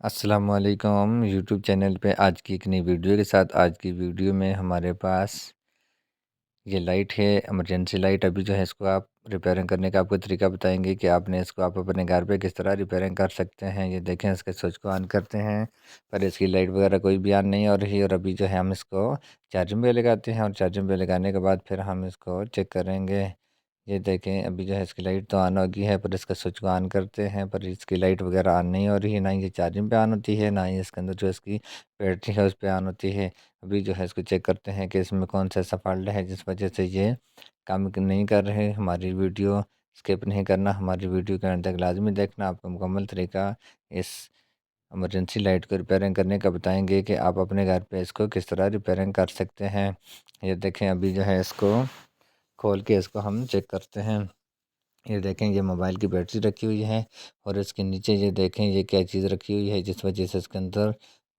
السلام علیکم YouTube channel پہ آج کی ایک نئی ویڈیو کے ساتھ۔ آج کی ویڈیو میں ہمارے پاس یہ لائٹ ہے، ایمرجنسی لائٹ۔ ابھی جو ہے اس کو آپ ریپیئرنگ کرنے کا آپ کو طریقہ بتائیں گے کہ آپ نے اس کو آپ اپنے گھر پہ کس طرح ریپیئرنگ کر سکتے ہیں۔ یہ دیکھیں، اس کے سوئچ کو آن کرتے ہیں پر اس کی لائٹ وغیرہ کوئی بھی آن نہیں ہو رہی، اور ابھی جو ہے ہم اس کو چارجنگ پہ لگاتے ہیں، اور چارجنگ پہ لگانے کے بعد پھر ہم اس کو چیک کریں گے۔ یہ دیکھیں، ابھی جو ہے اس کی لائٹ تو آن ہوگی ہے، پر اس کا سوئچ کو آن کرتے ہیں پر اس کی لائٹ وغیرہ آن نہیں ہو رہی ہے، نہ یہ چارجنگ پہ آن ہوتی ہے، نہ ہی اس کے اندر جو اس کی بیٹری ہے اس پہ آن ہوتی ہے۔ ابھی جو ہے اس کو چیک کرتے ہیں کہ اس میں کون سا ایسا فالٹ ہے جس وجہ سے یہ کام نہیں کر رہے۔ ہماری ویڈیو اسکپ نہیں کرنا، ہماری ویڈیو کے انت تک لازمی دیکھنا۔ آپ کو مکمل طریقہ اس ایمرجنسی لائٹ کو ریپیئرنگ کرنے کا بتائیں گے کہ آپ اپنے گھر پہ اس کو کس طرح ریپیئرنگ کر سکتے ہیں۔ یہ دیکھیں، ابھی جو ہے اس کو کھول کے اس کو ہم چیک کرتے ہیں۔ یہ دیکھیں، یہ موبائل کی بیٹری رکھی ہوئی ہے، اور اس کے نیچے یہ دیکھیں یہ کیا چیز رکھی ہوئی ہے جس وجہ سے اس کے اندر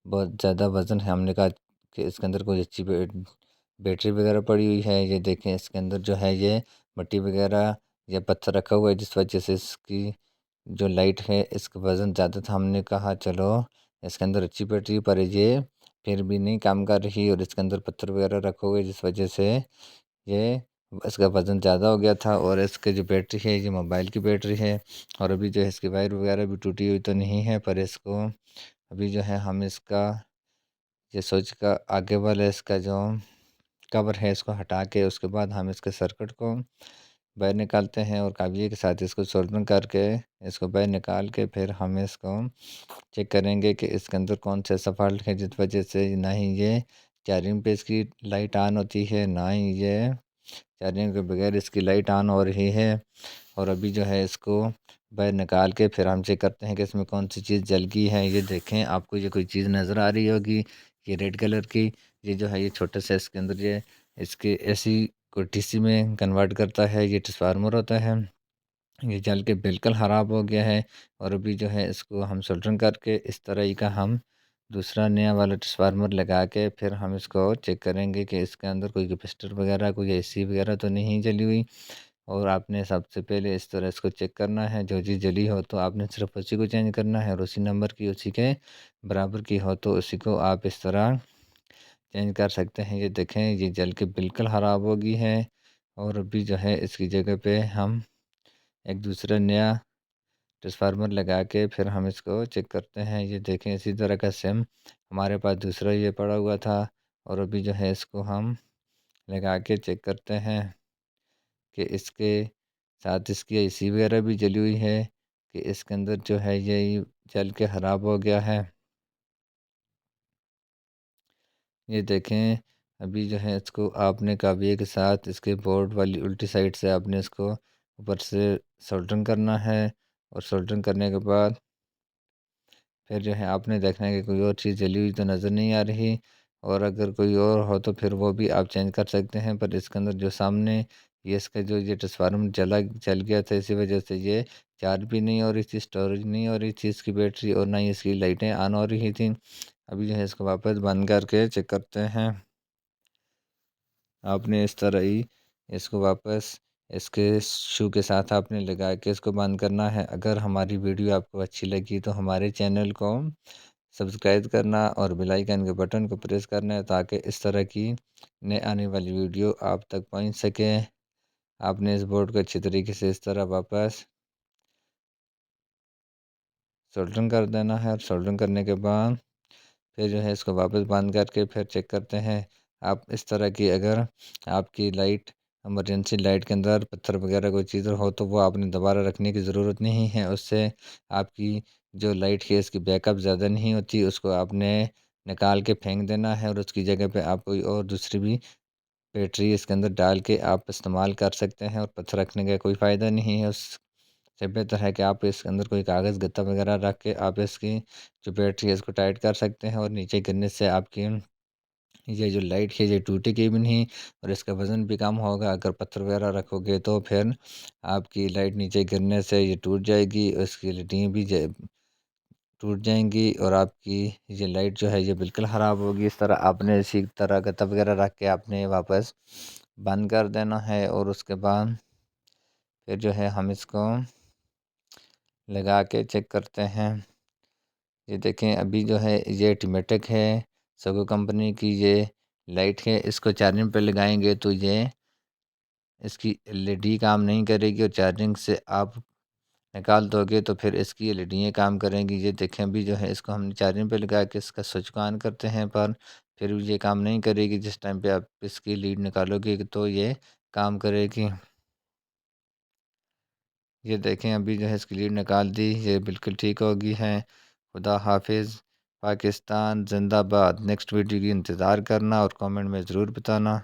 بہت زیادہ وزن ہے۔ ہم نے کہا کہ اس کے اندر کوئی اچھی بیٹری وغیرہ پڑی ہوئی ہے۔ یہ دیکھیں، اس کے اندر جو ہے یہ مٹی وغیرہ یا پتھر رکھا ہوا ہے جس وجہ سے اس کی جو لائٹ ہے اس کا وزن زیادہ تھا۔ ہم نے کہا چلو اس کے اندر اچھی بیٹری پر یہ پھر بھی نہیں کام کر رہی، اور اس کے اندر پتھر وغیرہ رکھا ہوا ہے جس وجہ سے یہ اس کا وزن زیادہ ہو گیا تھا، اور اس کے جو بیٹری ہے یہ موبائل کی بیٹری ہے۔ اور ابھی جو ہے اس کی وائر وغیرہ بھی ٹوٹی ہوئی تو نہیں ہے، پر اس کو ابھی جو ہے ہم اس کا یہ سوئچ کا آگے والا اس کا جو کور ہے اس کو ہٹا کے اس کے بعد ہم اس کے سرکٹ کو باہر نکالتے ہیں، اور کاویے کے ساتھ اس کو سولڈرنگ کر کے اس کو باہر نکال کے پھر ہم اس کو چیک کریں گے کہ اس کے اندر کون سے ایسا فالٹ ہے جس وجہ سے نہ ہی یہ چارجنگ پہ اس کی لائٹ آن ہوتی ہے، نہ ہی یہ چارجنگ کے بغیر اس کی لائٹ آن ہو رہی ہے۔ اور ابھی جو ہے اس کو باہر نکال کے پھر ہم چیک کرتے ہیں کہ اس میں کون سی چیز جل گئی ہے۔ یہ دیکھیں، آپ کو یہ کوئی چیز نظر آ رہی ہوگی، یہ ریڈ کلر کی، یہ جو ہے یہ چھوٹا سا اس کے اندر یہ اس کے ایسی کوئی ٹی سی میں کنورٹ کرتا ہے، یہ ٹرانسفارمر ہوتا ہے۔ یہ جل کے بالکل خراب ہو گیا ہے، اور ابھی جو ہے اس کو ہم سولڈرنگ کر کے اس طرح ہی کا ہم دوسرا نیا والا ٹرانسفارمر لگا کے پھر ہم اس کو چیک کریں گے کہ اس کے اندر کوئی کیپیسٹر وغیرہ کوئی اے سی وغیرہ تو نہیں جلی ہوئی۔ اور آپ نے سب سے پہلے اس طرح اس کو چیک کرنا ہے، جو چیز جلی ہو تو آپ نے صرف اسی کو چینج کرنا ہے، اور اسی نمبر کی اسی کے برابر کی ہو تو اسی کو آپ اس طرح چینج کر سکتے ہیں۔ یہ دیکھیں، یہ جل کے بالکل خراب ہو گئی ہے، اور ابھی جو ہے اس کی جگہ پہ ہم ایک دوسرا نیا ٹرانسفارمر لگا کے پھر ہم اس کو چیک کرتے ہیں۔ یہ دیکھیں، اسی طرح کا سیم ہمارے پاس دوسرا یہ پڑا ہوا تھا، اور ابھی جو ہے اس کو ہم لگا کے چیک کرتے ہیں کہ اس کے ساتھ اس کی اے سی وغیرہ بھی جلی ہوئی ہے کہ اس کے اندر جو ہے یہ جل کے خراب ہو گیا ہے۔ یہ دیکھیں، ابھی جو ہے اس کو آپ نے کاویے کے ساتھ اس کے بورڈ والی الٹی سائڈ سے آپ نے اس کو اوپر سے سولڈرنگ کرنا ہے، اور سولڈرنگ کرنے کے بعد پھر جو ہے آپ نے دیکھنا ہے کہ کوئی اور چیز جلی ہوئی تو نظر نہیں آ رہی، اور اگر کوئی اور ہو تو پھر وہ بھی آپ چینج کر سکتے ہیں۔ پر اس کے اندر جو سامنے اس کا جو یہ ٹرانسفارمر چل گیا تھا، اسی وجہ سے یہ چارج بھی نہیں ہو رہی تھی، اسٹوریج نہیں ہو رہی تھی اس کی بیٹری، اور نہ ہی اس کی لائٹیں آن ہو رہی تھیں۔ ابھی جو ہے اس کو واپس بند کر کے چیک کرتے ہیں۔ آپ نے اس طرح ہی اس کو واپس اس کے شو کے ساتھ آپ نے لگا کے اس کو بند کرنا ہے۔ اگر ہماری ویڈیو آپ کو اچھی لگی تو ہمارے چینل کو سبسکرائب کرنا اور بیل آئیکن کے بٹن کو پریس کرنا ہے، تاکہ اس طرح کی نئے آنے والی ویڈیو آپ تک پہنچ سکے۔ آپ نے اس بورڈ کو اچھی طریقے سے اس طرح واپس سولڈرنگ کر دینا ہے، اور سولڈرنگ کرنے کے بعد پھر جو ہے اس کو واپس بند کر کے پھر چیک کرتے ہیں۔ آپ اس طرح کی اگر آپ کی لائٹ ایمرجنسی لائٹ کے اندر پتھر وغیرہ کوئی چیز ہو تو وہ آپ نے دوبارہ رکھنے کی ضرورت نہیں ہے، اس سے آپ کی جو لائٹ ہے اس کی بیک اپ زیادہ نہیں ہوتی، اس کو آپ نے نکال کے پھینک دینا ہے، اور اس کی جگہ پہ آپ کوئی اور دوسری بھی بیٹری اس کے اندر ڈال کے آپ استعمال کر سکتے ہیں۔ اور پتھر رکھنے کا کوئی فائدہ نہیں ہے، اس سے بہتر ہے کہ آپ اس کے اندر کوئی کاغذ گتا وغیرہ رکھ کے آپ اس کی جو بیٹری ہے اس کو ٹائٹ کر سکتے ہیں، اور نیچے گرنے سے آپ کی یہ جو لائٹ ہے یہ ٹوٹے گی بھی نہیں، اور اس کا وزن بھی کم ہوگا۔ اگر پتھر وغیرہ رکھو گے تو پھر آپ کی لائٹ نیچے گرنے سے یہ ٹوٹ جائے گی، اس کی لٹیں بھی ٹوٹ جائیں گی، اور آپ کی یہ لائٹ جو ہے یہ بالکل خراب ہوگی۔ اس طرح آپ نے اسی طرح گتا وغیرہ رکھ کے آپ نے واپس بند کر دینا ہے، اور اس کے بعد پھر جو ہے ہم اس کو لگا کے چیک کرتے ہیں۔ یہ دیکھیں ابھی جو ہے یہ ٹیمیٹک ہے سگو کمپنی کی یہ لائٹ ہے، اس کو چارجنگ پہ لگائیں گے تو یہ اس کی ایل ای ڈی کام نہیں کرے گی، اور چارجنگ سے آپ نکال دو گے تو پھر اس کی ایل ای ڈیاں کام کریں گی۔ یہ دیکھیں ابھی جو ہے اس کو ہم نے چارجنگ پہ لگا کے اس کا سوئچ کو آن کرتے ہیں، پر پھر یہ کام نہیں کرے گی۔ جس ٹائم پہ آپ اس کی لیڈ نکالو گے تو یہ کام کرے گی۔ یہ دیکھیں ابھی جو ہے اس کی لیڈ نکال دی، یہ بالکل ٹھیک ہو گئی ہے۔ خدا حافظ۔ پاکستان زندہ باد۔ نیکسٹ ویڈیو کی انتظار کرنا اور کامنٹ میں ضرور بتانا۔